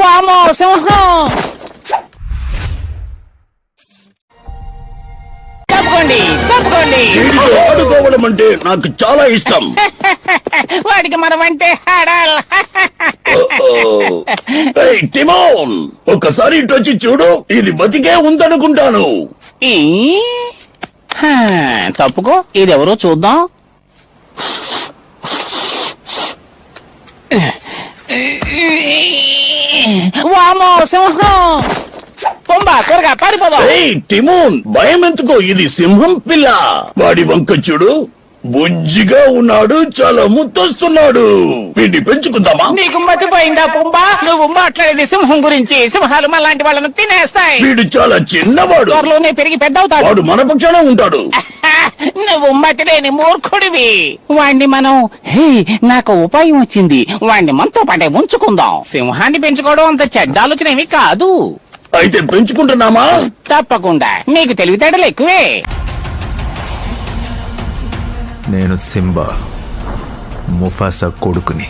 వామో సింహం! తప్పుకోండి తప్పుకోండి. ఆడుకోవడం అంటే నాకు చాలా ఇష్టం. వాడికి మనం అంటే టిమోన్, ఒక్కసారి ఇటు వచ్చి చూడు. ఇది బతికే ఉందనుకుంటాను. తప్పుకో, ఇదెవరో చూద్దాం. వామో సింహం! పొంబా, త్వరగా పారిపోదాం. టిమోన్, భయం ఎందుకో, ఇది సింహం పిల్ల. వాడి వంక చూడు, బుజ్జిగా ఉన్నాడు, చాలా ముద్దొస్తున్నాడు. వీడిని పెంచుకుందామా? నీకు మతిపోయిందా పొంబా? నువ్వు మాట్లాడేది సింహం గురించి. సింహాలు మనలాంటి వాళ్ళను తినేస్తాయి. వీడు చాలా చిన్నవాడు, త్వరలోనే పెరిగి పెద్దవుతాడు. వాడు మన పక్షానే ఉంటాడు. నువ్వు మతిలేని మూర్ఖుడివి. వాణ్ణి మనం నాకు ఉపాయం వచ్చింది. వాణ్ణి మనతో పాటే ఉంచుకుందాం. సింహాన్ని పెంచుకోవడం అంత చెడ్డ ఆలోచన ఏమీ కాదు. అయితే పెంచుకుంటున్నామా? తప్పకుండా. నీకు తెలివితేటలు ఎక్కువే. నేను సింబా, ముఫాసా కొడుకుని.